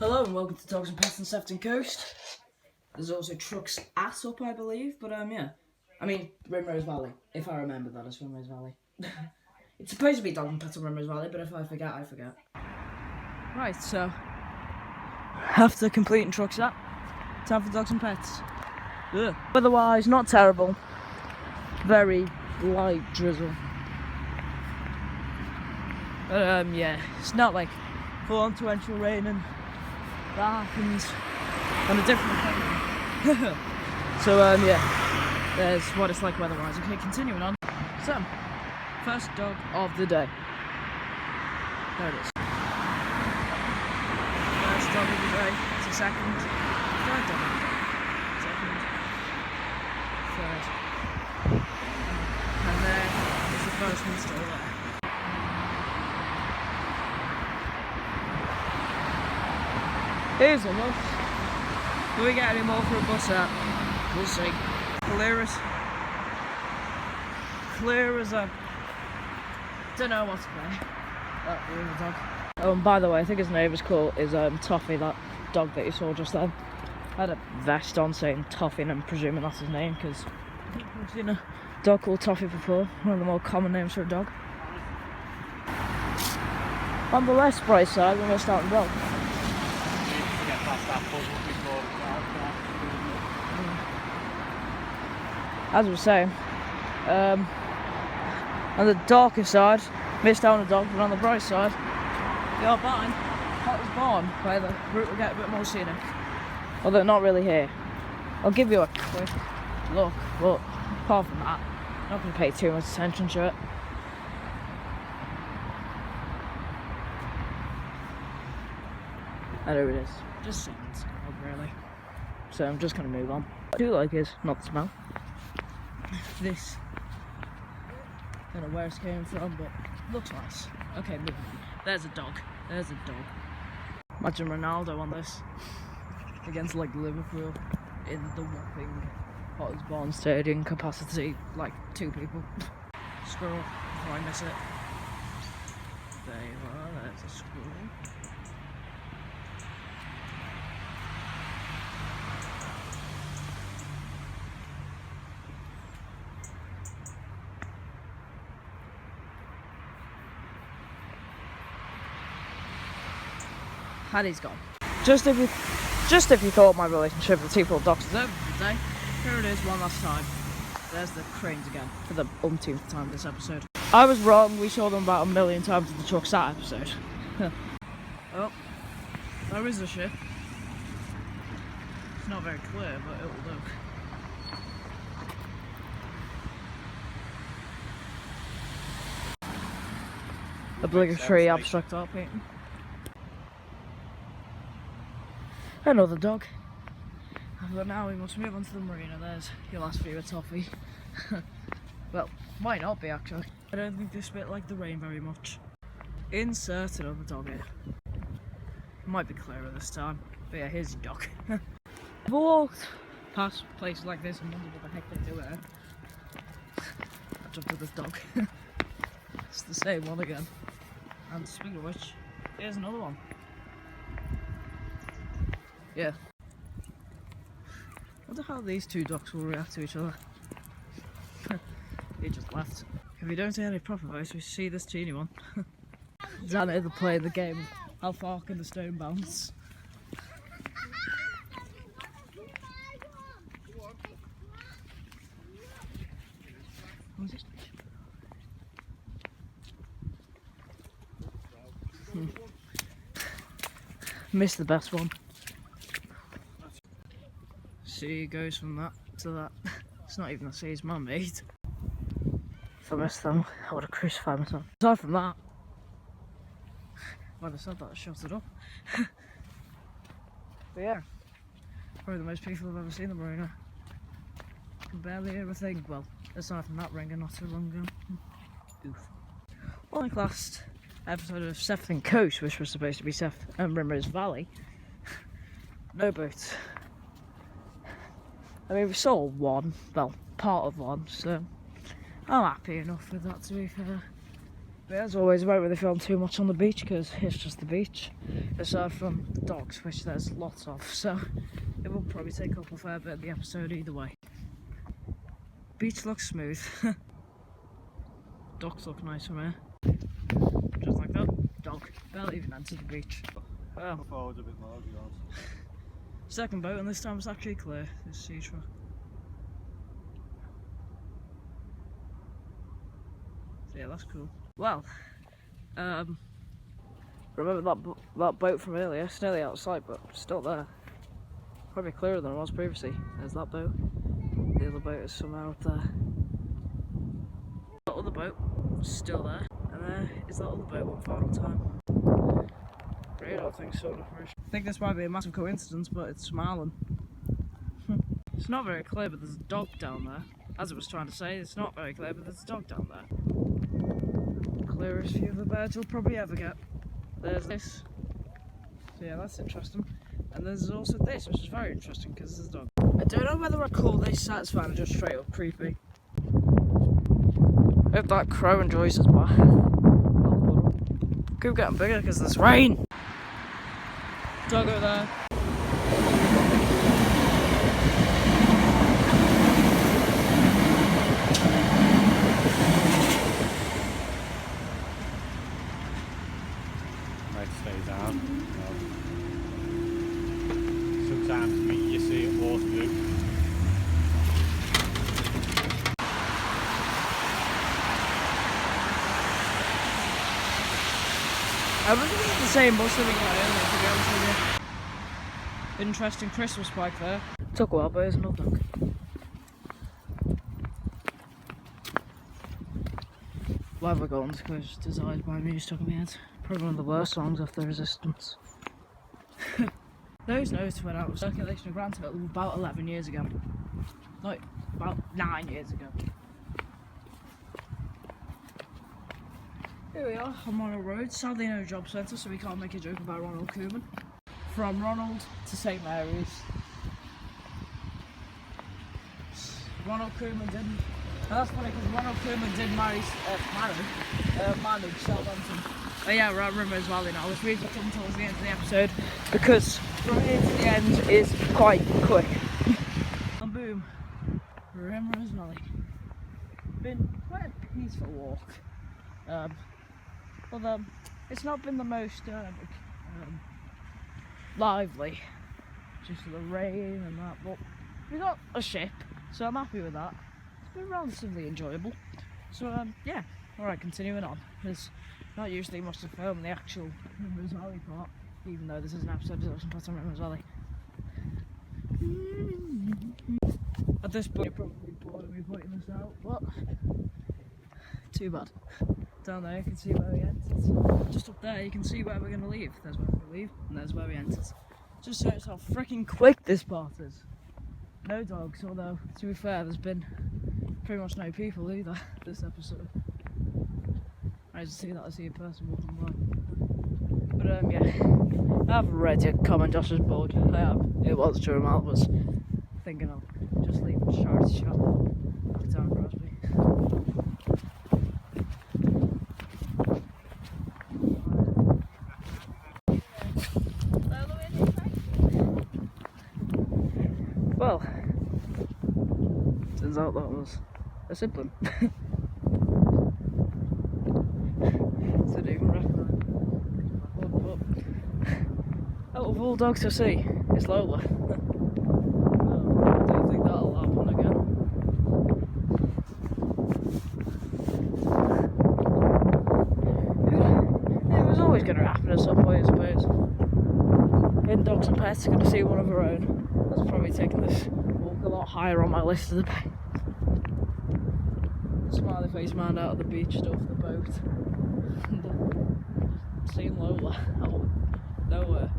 Hello and welcome to Dogs and Pets on Sefton Coast. There's also trucks at up, I believe, but yeah. I mean, Rimrose Valley, if I remember that as Rimrose Valley. It's supposed to be Dogs and Pets on Rimrose Valley, but if I forget, I forget. Right, so after completing trucks at, time for Dogs and Pets. Ugh. Otherwise, not terrible. Very light drizzle. But yeah, it's not like full-on torrential rain and that happens on a different occasion. So yeah, there's what it's like weather-wise. Okay, continuing on. So, first dog of the day. There it is. First dog of the day. It's the second. Third dog of the day. Second. Third. And there is the first one still there. Here's a bus. Do we get any more for a bus out? We'll see. Clear as a... Don't know what to play. Here's a dog. Oh, and by the way, I think his name is Toffee, that dog that you saw just then. I had a vest on saying Toffee, and I'm presuming that's his name, because I've seen a dog called Toffee before. One of the more common names for a dog. On the less bright side, we missed out on dog. As I was saying, on the darker side, missed out on a dog, but on the bright side, the old barn, that was barn, where the route will get a bit more scenic. Although not really here. I'll give you a quick look, but apart from that, I'm not going to pay too much attention to it. And there it is. Just sounds odd, really. So I'm just going to move on. What I do like is not the smell. This, I don't know where it's came from, but looks nice. Okay, moving on. There's a dog. There's a dog. Imagine Ronaldo on this against like Liverpool in the whopping Hotspur Stadium capacity, like 2 people. Squirrel before I miss it. There you are. There's a squirrel. And he's gone. Just if you thought my relationship with T-Pole Docs was over for the day, here it is one last time. There's the cranes again for the umpteenth time this episode. I was wrong, we saw them about 1,000,000 times in the truck sat episode. Oh, there is a ship. It's not very clear, but it will do. Obligatory abstract art painting. Another dog. But now we must move on to the marina. There's your last view of Toffee. Well, might not be actually. I don't think this bit like the rain very much. Insert another dog here. Might be clearer this time. But yeah, here's your dog. I've walked past places like this and wondered what the heck they do here. Catch up with this dog. It's the same one again. And speaking of which, here's another one. Yeah. Wonder how these 2 dogs will react to each other. He just left. If we don't see any proper voice, we see this teeny one. Xana either playing the game. How far can the stone bounce? Missed the best one. See, goes from that to that. It's not even a sea, it's man-made. If I missed them, I would have crucified myself. Aside from that, when I said that, I shut it up. But yeah, probably the most peaceful I've ever seen the marina. I can barely hear a thing. Well, aside from that ringer not too long ago. Oof. Well, like last episode of Sefton Coast, which was supposed to be Rimrose Valley, no boats. I mean, we saw one, well, part of one, so I'm happy enough with that, to be fair. But as always, I won't really film too much on the beach because it's just the beach. Aside from the dogs, which there's lots of, so it will probably take up a fair bit of the episode either way. Beach looks smooth. Dogs look nice from here. Just like that. Dog barely even entered the beach. Well, forward a bit more, to be honest. Second boat, and this time it's actually clear. This sea truck. So yeah, that's cool. Well, remember that boat from earlier? It's nearly outside, but still there. Probably clearer than it was previously. There's that boat. The other boat is somewhere up there. That other boat still there, and there is that other boat one final time. Radar thing's so different. I think this might be a massive coincidence, but it's smiling. It's not very clear, but there's a dog down there. As I was trying to say, it's not very clear, but there's a dog down there. Clearest view of the birds you'll probably ever get. There's this. So yeah, that's interesting. And there's also this, which is very interesting because there's a dog. I don't know whether I call this satisfying or just straight up creepy. If that crow enjoys his bath. Could getting bigger because there's rain. Dog over there. Might stay down. Sometimes you see it walk through. I was looking at the same bus that we got earlier, to be honest with you. Interesting Christmas spike there. Took a while, but it's not dog. Lava Guns, because designed by me, stuck in my head. Probably one of the worst songs of the Resistance. Those notes went out of circulation of Grantville about 11 years ago. Like, about 9 years ago. Here we are, on Ronald Road. Sadly no job centre, so we can't make a joke about Ronald Koeman. From Ronald to St Mary's. Ronald Koeman didn't. And that's funny because Ronald Koeman did manage Southampton. Oh yeah, we're at Rimrose Valley now, which means we're coming towards the end of the episode because from here to the end is quite quick. And boom, Rimrose Valley. Been quite a peaceful walk. Although it's not been the most lively, just the rain and that, but we got a ship, so I'm happy with that. It's been relatively enjoyable. So yeah, alright, continuing on. There's not usually much to film in the actual Rimrose Valley part, even though this is an episode that doesn't put on Rimrose Valley. At this point, you're probably bored of me pointing this out, but too bad. Down there you can see where we entered. Just up there you can see where we're going to leave. There's where we leave, and there's where we entered. Just shows how freaking quick this part is. No dogs, although to be fair there's been pretty much no people either this episode. I just see that I see a person walking by. But yeah, I have read your comment Josh's board. I have. It was during I was thinking of just leaving short shop back down Crosby. Well, turns out that was a sibling. Didn't even recognise. Out of all dogs to see, it's Lola. I don't think that'll happen again. It was always going to happen at some point, I suppose. In Dogs and Pets, going to see one of her own. That's probably taking this walk a lot higher on my list of the pain. Smiley face man out of the beach stuff, the boat. Seeing Lola out of nowhere.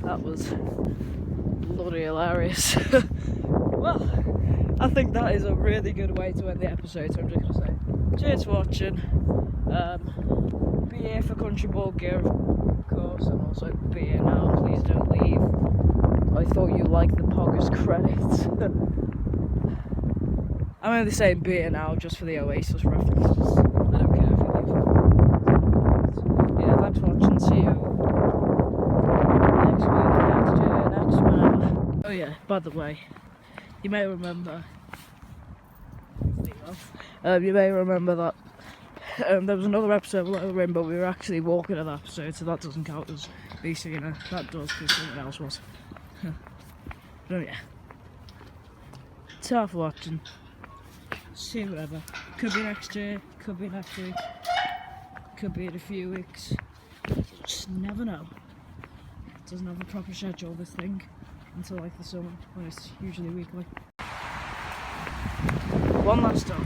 That was bloody hilarious. Well, I think that is a really good way to end the episode, so I'm just going to say cheers for watching. Be here for Country Ball Gear, of course, and also be here now, please don't leave. I thought you liked the Poggers credits. I'm only saying be here now just for the Oasis references. I don't care. and see you next week, next year, next whatever. Oh yeah, by the way, you may remember that there was another episode of Little Rim, but we were actually walking in that episode, so that doesn't count as me seeing her. That does, because someone else was. But yeah. Ta for watching. See you whatever. Could be next year, could be next week, could be in a few weeks. Just never know. It doesn't have a proper schedule, this thing, until like the summer, when it's usually weekly. One last dog.